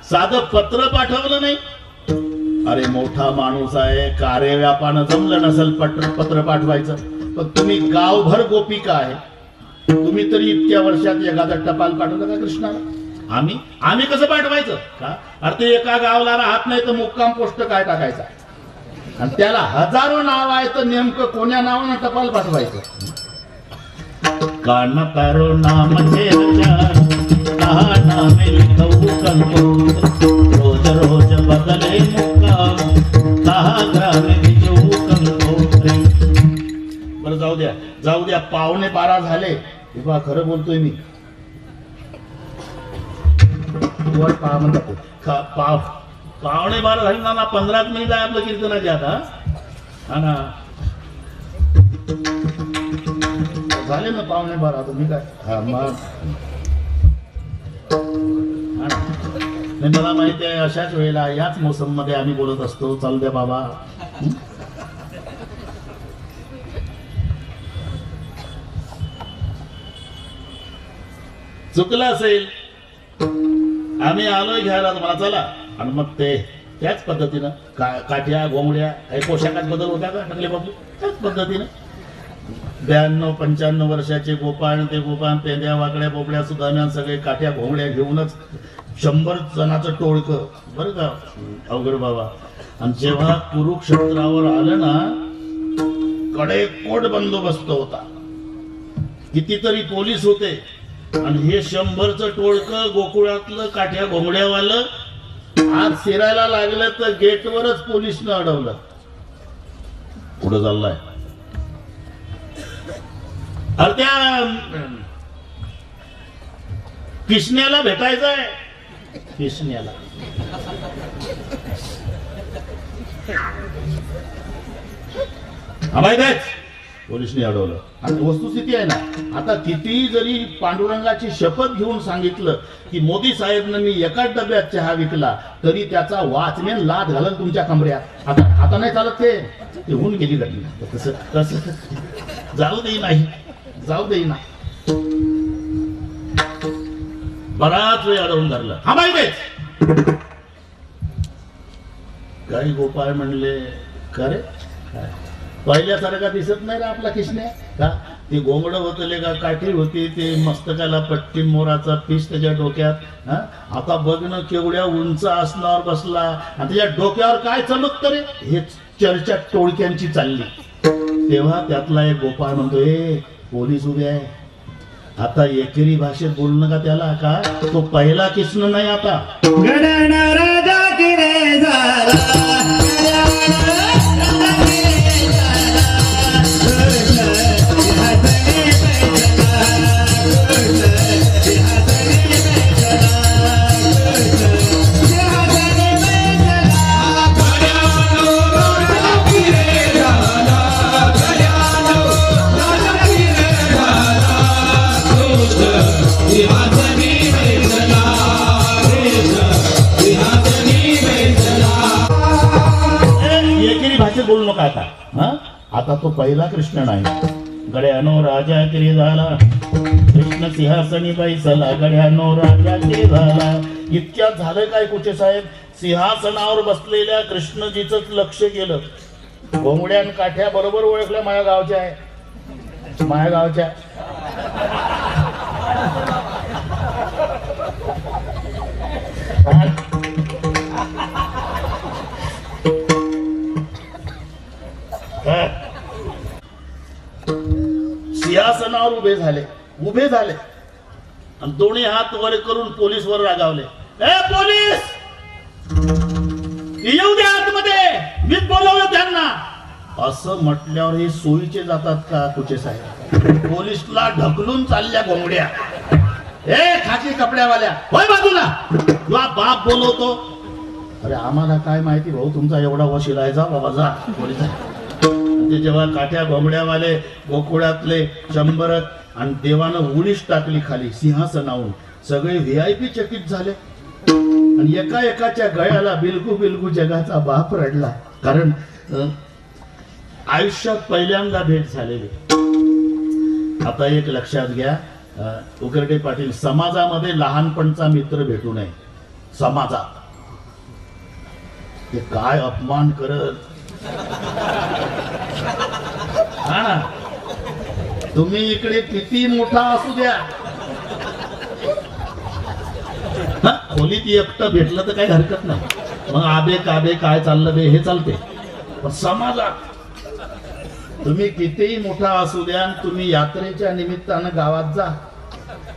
साधं पत्र पाठवलं नाही. अरे मोठा माणूस आहे, कार्य व्यापानं जमलं नसेल पत्र पाठवायचं. पण तुम्ही गावभर गोपिका आहे, तुम्ही तरी इतक्या वर्षात एखादा टपाल पाठवलं का कृष्णाला? आम्ही कसं पाठवायचं का? अरे ते एका गावला राहत नाही तर मुक्काम पोस्ट काय टाकायचा? आणि त्याला हजारो नाव आहे तर नेमकं कोण्या नावानं टपाल पाठवायचं? कान तारो नाम रोज रोज बदले मुक्काम, बरं जाऊ द्या 11:15 झाले. बा खरं बोलतोय मी. वर पहा म्हणतात 11:15 झाली ना, 15 मिनिट आहे आपलं कीर्तनाचे आता. हा ना, झाले ना 11:15. तुम्ही काय हा मग नाही, मला माहिती आहे अशाच वेळेला याच मोसम मध्ये आम्ही बोलत असतो. चालू द्या बाबा. चुकलं असेल, आम्ही आलोय घ्यायला तुम्हाला, चला. आणि मग ते त्याच पद्धतीनं काठ्या घोंगड्या काही पोशाखात बदल होता का टाकले बाबू? त्याच पद्धतीनं 92-95 वर्षाचे गोपाळ, ते गोपाळ पेंद्या वाकड्या बोबड्या सुधाम्या सगळे काठ्या घोंगड्या घेऊनच 100 जणांचं टोळकं, बरं का अवघड बाबा. आणि जेव्हा कुरुक्षेत्रावर आलं ना, कडेकोट बंदोबस्त होता, कितीतरी पोलीस होते. आणि हे 100चं टोळकं गोकुळातलं काठ्या घोंगड्यावालं आज शिरायला लागलं तर गेटवरच पोलिसनं अडवलं. पुढे चाललाय. अरे त्या किशन्याला भेटायचंय. किशन्याला पोलिसने अडवलं. आणि वस्तुस्थिती आहे ना, आता किती जरी पांडुरंगाची शपथ घेऊन सांगितलं की मोदी साहेबांनी एकाच डब्यात चहा विकला, तरी त्याचा वाचमेन लाद घालल तुमच्या कमऱ्यात. आता नाही चालत. ते होऊन गेली घटना. तसं जाऊ देई ना. बराच वेळ अडवून धरलं. हा माहितीच. काही गोपाळ म्हणले, खरे काय पहिल्यासारखा दिसत नाही रे आपला किशन्या का? ती घोंगड होतले का, काठी होती, ते मस्तकाला पट्टी मोराचा पीस त्याच्या डोक्यात. आता बघ ना केवढ्या उंच आसनावर बसला, आणि त्याच्या डोक्यावर काय चमकत रे? हे चर्चा टोळक्यांची चालली. तेव्हा त्यातला एक गोपाळ म्हणतो, ए पोलीस उभे आहे, आता एकेरी भाषेत बोलणं का त्याला? का तो पहिला किशन नाही आता. गणना राजा किरे झाला. Yeah. भाषेत बोलू नका आता. हा आता तो पहिला कृष्ण नाही. गड्यानो राजा किरी झाला, कृष्ण सिंहासनी बैसला, गड्यानो राजा किरी झाला. इतक्यात झालं काय कुचे साहेब, सिंहासनावर बसलेल्या कृष्णजीच लक्ष गेलं. घोंगड्यान काठ्या बरोबर ओळखल्या, माझ्या गावच्या आहे, माझ्या गावच्या. सिंहासनावर उभे झाले आणि दोन्ही हात वर करून पोलीस वर रागावले. ए पोलीस, येऊ द्या आतमध्ये, मी बोलवलं त्यांना. असं म्हटल्यावर हे सोयीचे जातात का कुचे साहेब? पोलीसला ढकलून चालल्या घोंगड्या. ए खाकी कपड्यावाल्या, होय बाजूला, तुला बाप बोलवतो. अरे आम्हाला काय माहिती भाऊ, तुमचा एवढा वशीला आहे, जा बाबा जा. पोलीस ते जेव्हा काठ्या घोंगड्यावाले गोकुळातले 100 आणि देवानं उडीच टाकली खाली सिंहासनावून, सगळे VIP चकित झाले. आणि एका एकाच्या गळ्याला बिलकू बिलकू जगाचा बाप रडला. कारण आयुष्यात पहिल्यांदा भेट झालेली. आता एक लक्षात घ्या उकरडे पाटील, समाजामध्ये लहानपणचा मित्र भेटू नये. समाजात ते काय अपमान करत. हा ना, तुम्ही इकडे किती मोठा असू द्या, खोलीत एकटं भेटलं तर काही हरकत नाही. मग आबे काबे काय चाललं बे हे चालते. पण समाजात तुम्ही कितीही मोठा असू द्या, तुम्ही यात्रेच्या निमित्तानं गावात जा,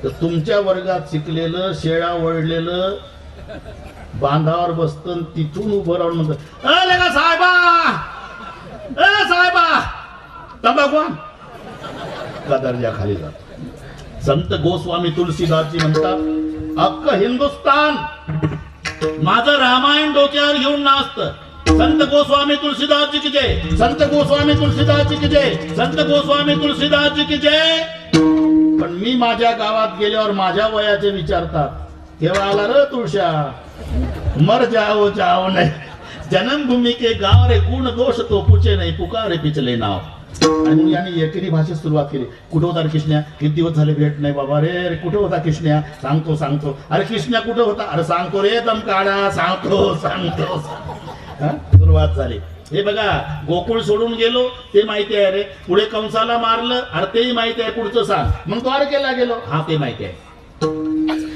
तर तुमच्या वर्गात शिकलेलं, शेळा वळलेलं बांधावर बसतं, तिथून उभं राहून म्हणतं, अ साहेबा, ए साहेबा, तंबाखू का दर्जा खाली जातो. संत गोस्वामी तुलसीदासजी म्हणतात, अख्ख हिंदुस्तान माझं रामायण डोक्यावर घेऊन नाचतं. संत गोस्वामी तुलसीदासजी की जय, संत गोस्वामी तुलसीदासजी की जय, संत गोस्वामी तुलसीदासजी की जय. पण मी माझ्या गावात गेल्यावर माझ्या वयाचे विचारतात, केव्हा आला रे तुळशा, मर जाओ जाओ नाही, जन्मभूमी के गाव रे, गुण दोष तो पुचे नाही, पुकारे पिचले नाव. आणि मग यांनी एकेरी भाषेत सुरुवात केली. कुठं होता रे कृष्ण्या, किती दिवस झाले भेट नाही बाबा रे. कुठं होता कृष्ण्या, सांगतो सांगतो. अरे कृष्ण्या कुठं होता, अरे सांगतो रे दम काढा, सांगतो सांगतो. सुरुवात झाली. हे बघा, गोकुळ सोडून गेलो ते माहिती आहे रे, पुढे कंसाला मारलं, अरे तेही माहिती आहे, पुढचं सांग. मग द्वारकेला गेलो, हा ते माहिती आहे,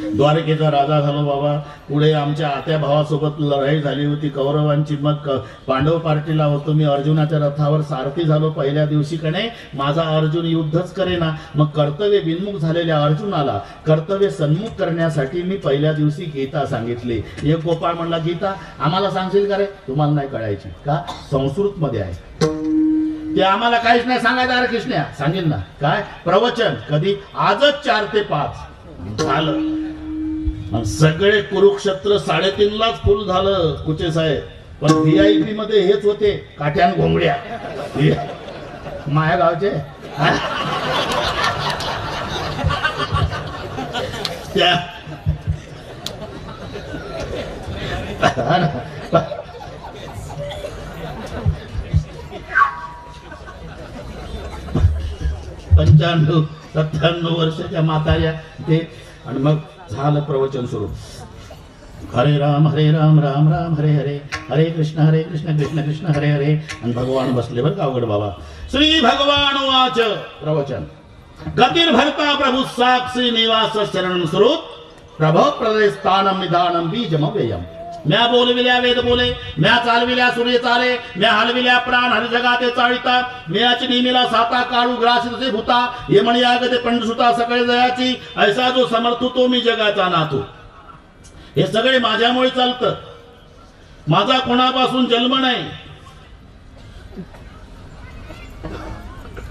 द्वारकेचा राजा झालो बाबा. पुढे आमच्या आत्या भावासोबत लढाई झाली होती कौरवांची, मग पांडव पार्टीला होतो मी, अर्जुनाच्या रथावर सारथी झालो. पहिल्या दिवशी कणे माझा अर्जुन युद्धच करेना, मग कर्तव्य बिनमुख झालेल्या अर्जुनाला कर्तव्य सन्मुख करण्यासाठी मी पहिल्या दिवशी गीता सांगितली. एक गोपाळ म्हणला, गीता आम्हाला सांगशील का रे? तुम्हाला नाही कळायची का, संस्कृत मध्ये आहे ते, आम्हाला काहीच नाही सांगायचं. अरे कृष्णा सांगेल ना, काय प्रवचन कधी, आजच 4 ते 5 झालं. सगळे कुरुक्षेत्र 3:30लाच फुल झालं कुचे साहेब. पण VIP मध्ये हेच होते, काठ्यान घोंगड्या, माया गावचे. त्या 95-97 वर्षाच्या म्हाताऱ्या ते. आणि मग झालं प्रवचन सुरू. हरे राम राम राम हरे हरे, हरे कृष्ण कृष्ण कृष्ण हरे हरे. आणि भगवान बसले बरं का अवघड बाबा. श्री भगवान वाच प्रवचन, गतिर भरता प्रभु साक्षी निवास शरण सुरुत, प्रभो प्रदे स्थानम निधानम बीजमव्ययम. म्या बोलविल्या वेद बोले, म्या चालविल्या सूर्य चाले, म्या हलविल्या प्राण हरि जगाते चाळिता, म्याची निमिला साता काळू ग्रासित भूता, ये म्हणी आगते पंडसुता सकळे जयाची, ऐसा जो समर्थू तो मी जगाचा नातू. हे सगळे माझ्यामुळे चालतं, माझा कोणापासून जन्म नाही,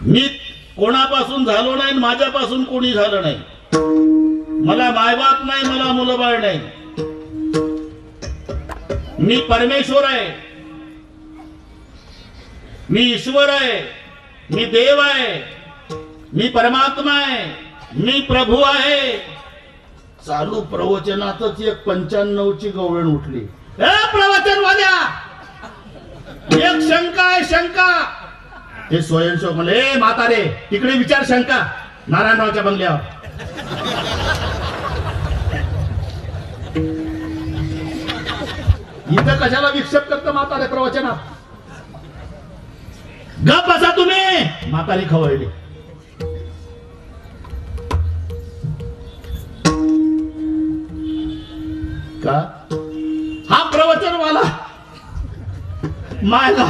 मी कोणापासून झालो नाही, माझ्यापासून कोणी झालं नाही. मला मायबाप नाही, मला मुलंबाळ नाही. मी परमेश्वर आहे, मी ईश्वर आहे, मी देव आहे, मी परमात्मा आहे, मी प्रभू आहे. चालू प्रवचनातच एक 95ची गवळण उठली. ए प्रवचनवाल्या, एक शंका आहे शंका. ते स्वयंसेवक म्हणले, ए म्हातारे तिकडे विचार शंका नारायणरावच्या बंगल्यावर. इथं कशाला विक्षेप करतं म्हातारे प्रवचनात? गप बसा तुम्ही. म्हातारी खवळली. का हा प्रवचनवाला मायला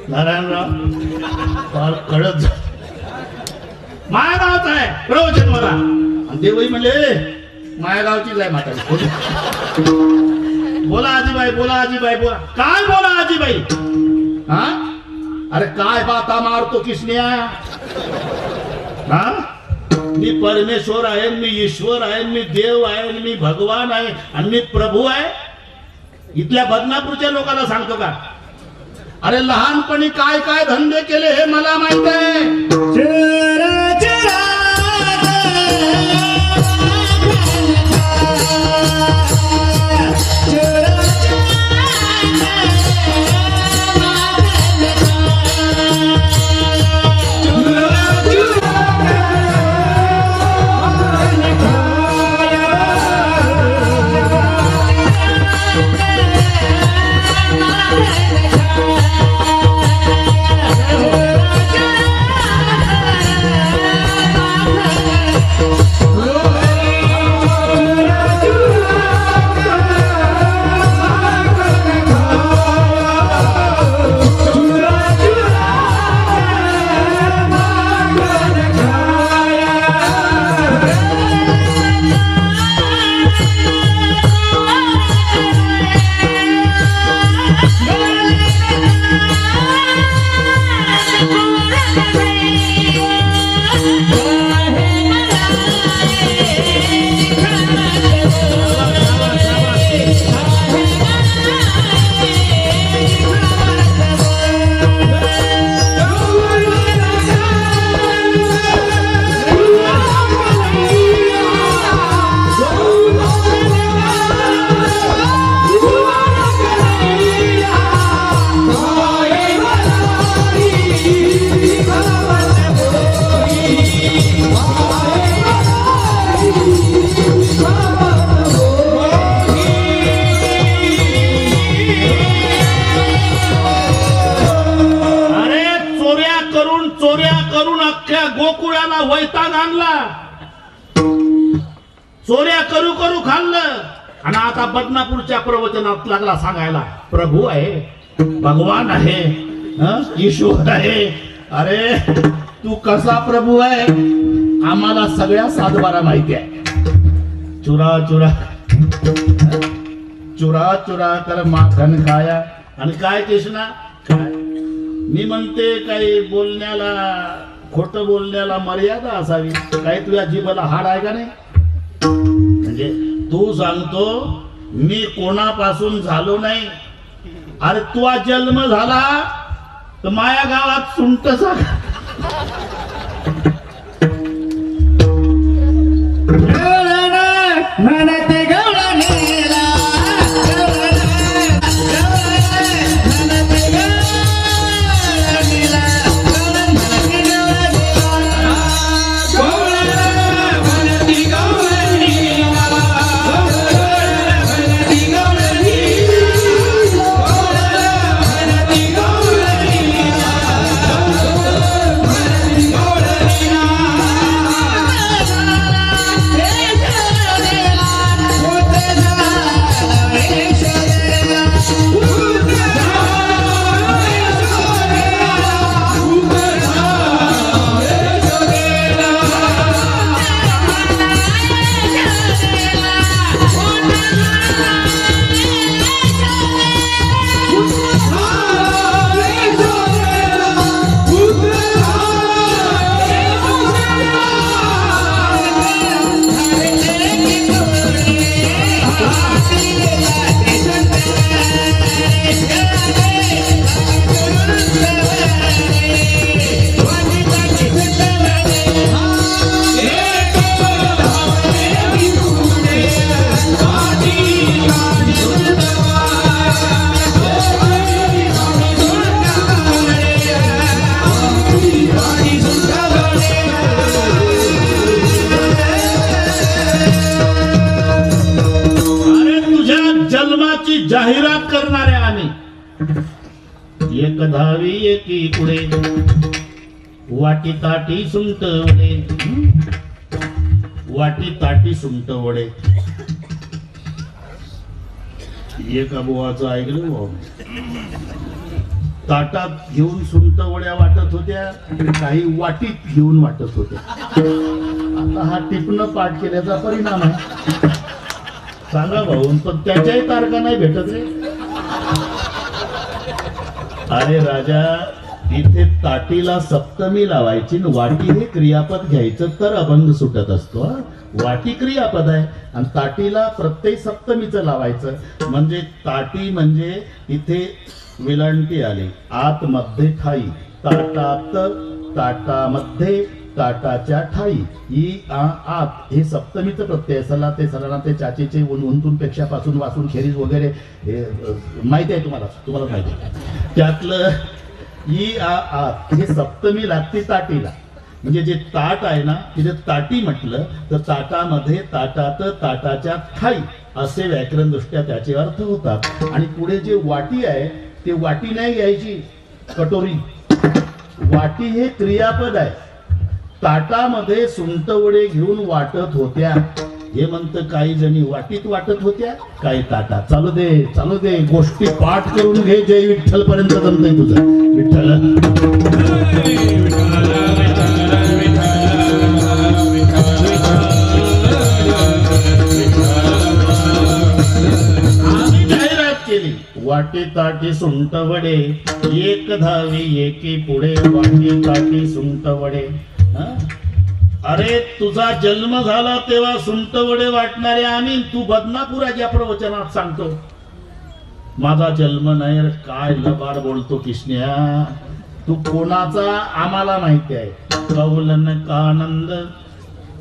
नारायणराव फार कळत माया गावचा आहे प्रवचन मला. आणि देवई म्हणले माया गावचीच आहे म्हातारी. बोला आजीबाई, बोला आजीबाई, बोला. काय बोला आजीबाई? हा अरे काय बाता मारतो किसनिया? हा मी परमेश्वर आहे, मी ईश्वर आहे, मी देव आहे, मी भगवान आहे आणि मी प्रभू आहे. इथल्या बदनापूरच्या लोकांना सांगतो का? अरे लहानपणी काय काय धंदे केले हे मला माहित आहे. चरा चरा गोकुळाला वैताग आणला. चोऱ्या करू करू खाल्लं आणि आता बदनापूरच्या प्रवचनात लागला सांगायला प्रभू आहे, भगवान आहे, ईश्वर आहे. अरे तू कसा प्रभू आहे आम्हाला सगळ्या सातबारा माहिती आहे. चुरा चुरा चुरा चुरा कर माखन खाया. आणि काय कृष्णा काय मी म्हणते काही बोलण्याला, खोटं बोलण्याला मर्यादा असावी. काही तुझ्या जीवाला हाड आहे का नाही? म्हणजे तू सांगतो मी कोणापासून झालो नाही. अरे तुझा जन्म झाला तर माया गावात सुंट म्हणते गवळा नेला Go! जाहिरात करणारे आम्ही. एक धावी एकी पुढे वाटी ताटी सुंट वडे, वाटी ताटी सुंट वडे. एका बुवाचं ऐकलं बुवा. ताटात घेऊन सुंट वड्या वाटत होत्या, काही वाटीत घेऊन वाटत होत्या. आता हा टिपणं पाठ केल्याचा परिणाम आहे. सांगा भाऊ, पण त्याच्याही तारखा नाही भेटत रे. अरे राजा, इथे ताटीला सप्तमी लावायची आणि वाटी हे क्रियापद घ्यायचं तर अभंग सुटत असतो. वाटी क्रियापद आहे आणि ताटीला प्रत्यय सप्तमीचं लावायचं. म्हणजे ताटी म्हणजे इथे विलांटी आली, आत मध्ये ठाई, ताटात, ताटामध्ये, ताटाच्या ठाई, ही आत हे सप्तमीचं प्रत्यय. सला ते सलाना ते चाचीचे उंतून पेक्षा पासून वासून खेरीज वगैरे हे माहिती आहे तुम्हाला माहिती आहे. त्यातलं ही आत हे सप्तमी लागते ताटीला. म्हणजे जे ताट आहे ना, तिथे ताटी म्हटलं तर ताटामध्ये, ताटात, ताटाच्या ठाई असे व्याकरण दृष्ट्या त्याचे अर्थ होतात. आणि पुढे जे वाटी आहे ते वाटी नाही घ्यायची, कटोरी. वाटी हे क्रियापद आहे. ताटामध्ये सुंटवडे घेऊन वाटत होत्या. हे म्हणतं काही जणी वाटीत वाटत होत्या, काही ताटात. चालू दे गोष्टी पाठ करून घे. जय विठ्ठल पर्यंत जमतंय तुझं. विठ्ठल वाटी ताटी सुंट वडे, एक धावी एकी पुढे वाटी ताटी सुंट वडे. अरे तुझा जन्म झाला तेव्हा सुंट वडे वाटणारे आम्ही, तू बदनापुराच्या प्रवचनात सांगतो माझा जन्म नाही. रे काय लबाड बोलतो किशन्या, तू कोणाचा आम्हाला माहिती आहे. कौलन कानंद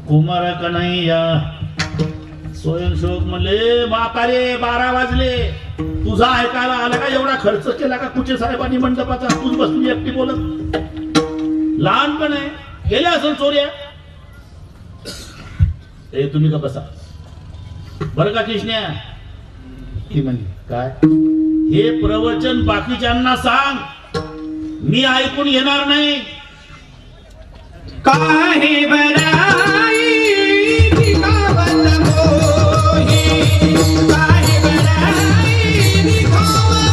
कुमार कन्हैया स्वयंसेवक म्हणले, म्हातारे 12 वाजले, तुझा ऐकायला आला का? एवढा खर्च केला का कुचे साहेबांनी मंडपाचा? तूच बसली एकटी बोलत. लहानपण आहे, गेल्या असेल चोऱ्या. तुम्ही का बसा बरं का किशन्या. ती म्हणली काय, हे प्रवचन बाकीच्यांना सांग, मी ऐकून घेणार नाही. काहे बराई दिखावत मोही, काहे बराई दिखावत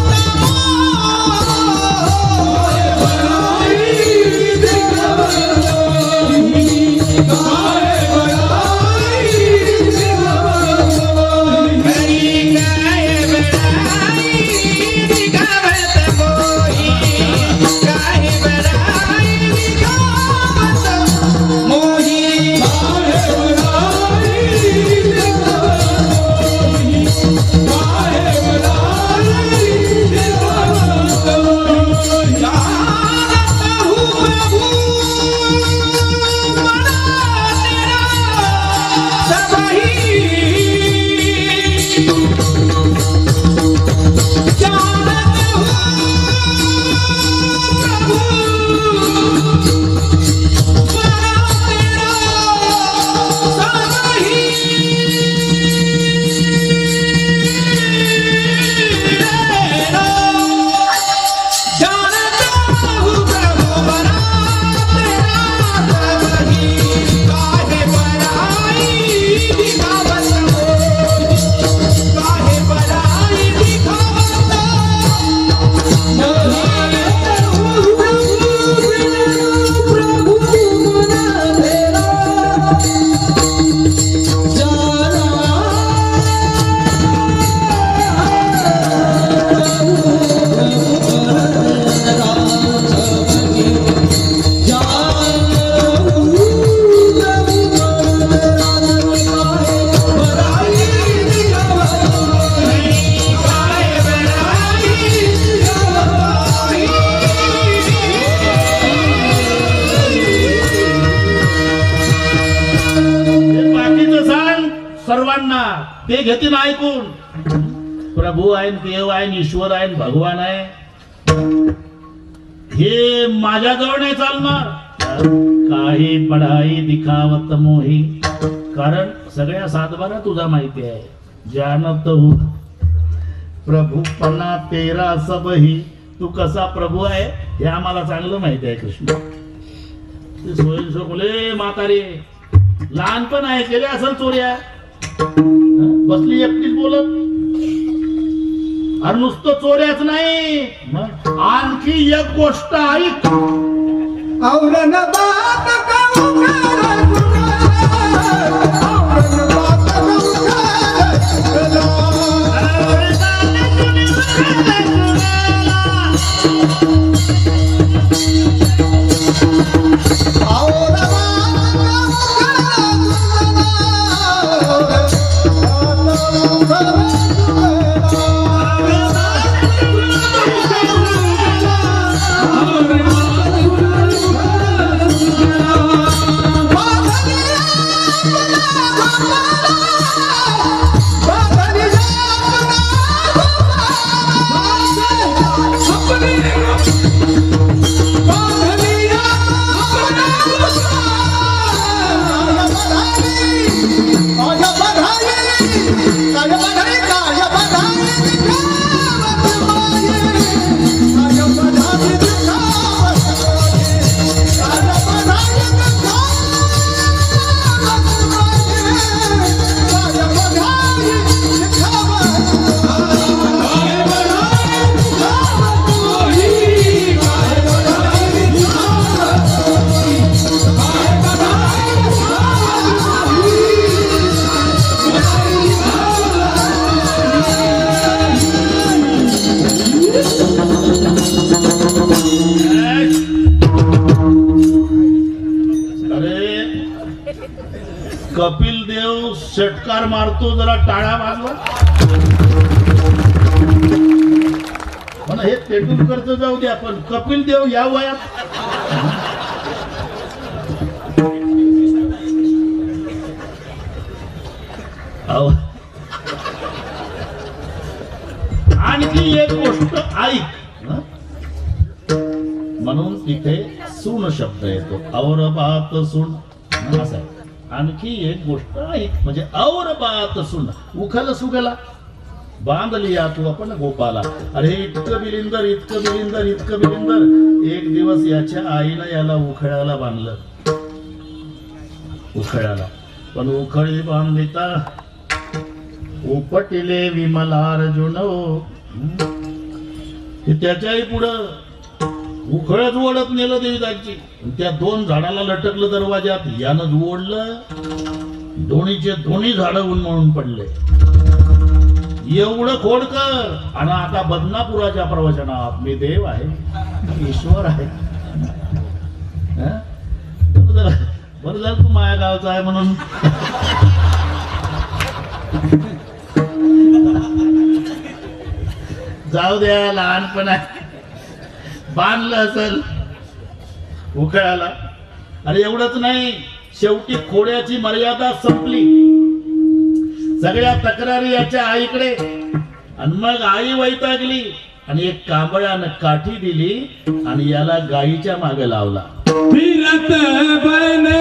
सर्वांना ते घेतील ऐकून. प्रभू आहे, देव आहे, ईश्वर आहे, भगवान आहे, हे माझ्याजवळ नाही चालणार. काही पढाई दिखावत मोही, कारण सगळ्या सातबारा तुझा माहिती आहे. जानत हूँ प्रभूपणा तेरा सबही. तू कसा प्रभू आहे हे आम्हाला चांगलं माहिती आहे कृष्ण. ते स्वयंसोले म्हातारे लहानपण आहे केले असेल चोऱ्या, बसली एकटीच बोलत. अरे नुसतं चोऱ्याच नाही, मग आणखी एक गोष्ट ऐक. औरंगाबाद गावकर कपिल देव षटकार मारतो, जरा टाळा वाजवा. पण हे तेंडुलकरचं जाऊ द्या, पण कपिल देव या वयात आणखी एक गोष्ट ऐक. म्हणून तिथे सून शब्द येतो. और बात सुन असं आहे. आणखी एक गोष्ट ऐक म्हणजे और बात सुन. उखल सुगला बांधली या तू आपण गोपाला. अरे इतकं बिलिंदर, इतकं बिलिंदर, इतकं बिलिंदर. एक दिवस याच्या आईनं याला उखळ्याला बांधलं. उखळ्याला पण उखळी बांधिता उपटिले विमलार्जुन. त्याच्याही पुढं उखळच ओढत नेलं देवीदाची. त्या दोन झाडाला लटकलं दरवाजात. यानं ओढलं, दोन्हीचे दोन्ही झाड उन्मळून पडले. एवढं खोडकर. आणि आता बदनापुराच्या प्रवचनात मी देव आहे, ईश्वर आहे. बरं झालं तू माया गावचा आहे म्हणून. जाऊ द्या, लहानपण आहे. बांधलं असेल उखळ्याला. अरे एवढंच नाही, शेवटी खोड्याची मर्यादा संपली. सगळ्या तक्रारी याच्या आईकडे. आणि मग आई वैतागली आणि एक कांबळ्यानं काठी दिली आणि याला गाईच्या मागे लावला. फिरत बन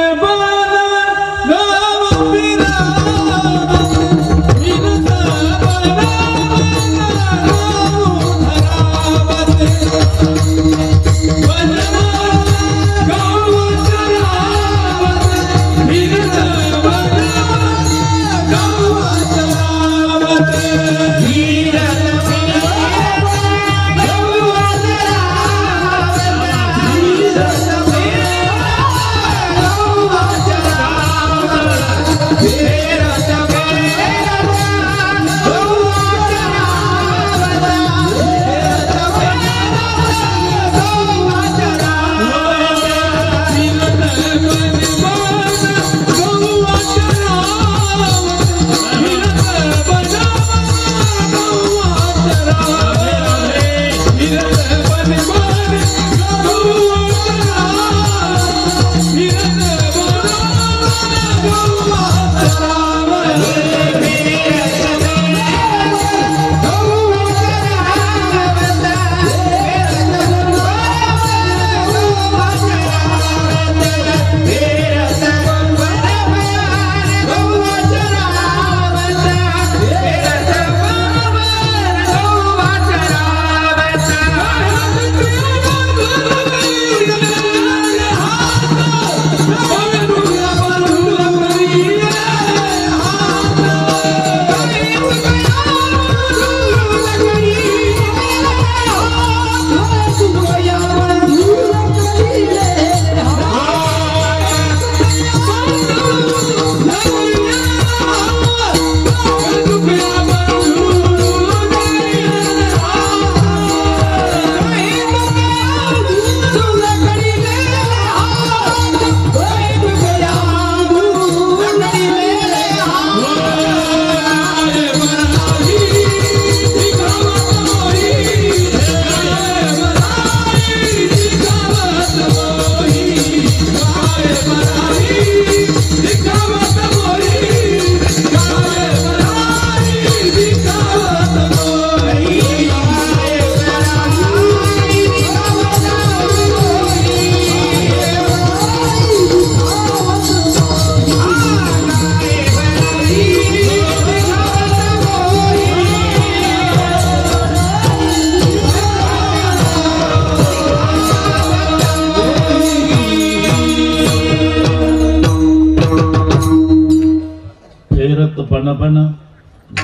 फिरत पणपण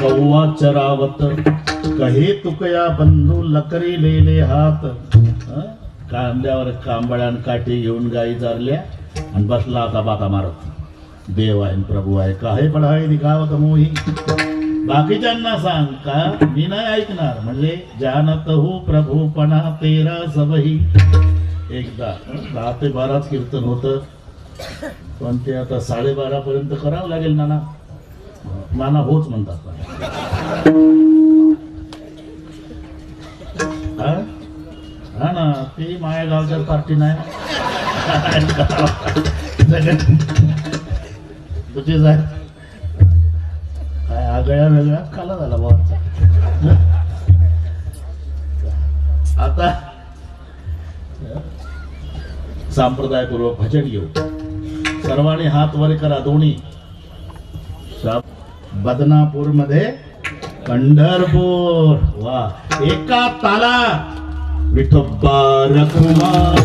गौवा चरावत कहे तुकया बंधू लकरी लेले हात कांद्यावर कांबळ्यान काठी घेऊन गाई चारल्या आणि बसला आता बाता मारत देव आहे प्रभू आहे काहे पढाई दिखावत मोही बाकीच्यांना सांग का मी नाही ऐकणार म्हणजे जानत हो प्रभूपणा तेरा सबही एकदा 10 ते 12 कीर्तन होतं पण ते आता 12:30 पर्यंत करावं लागेल नाना होच म्हणतात हा ना ते माया गावच्या पार्टी नाही तुझे जाय काय आगळ्या वेगळ्या खाला झाला बाबा आता संप्रदायपूर्वक भजन घेऊ सर्वांनी हात वर करा दोन्ही बदनापूर मध्ये पंढरपूर वा एका ताला विठोबा रखुमार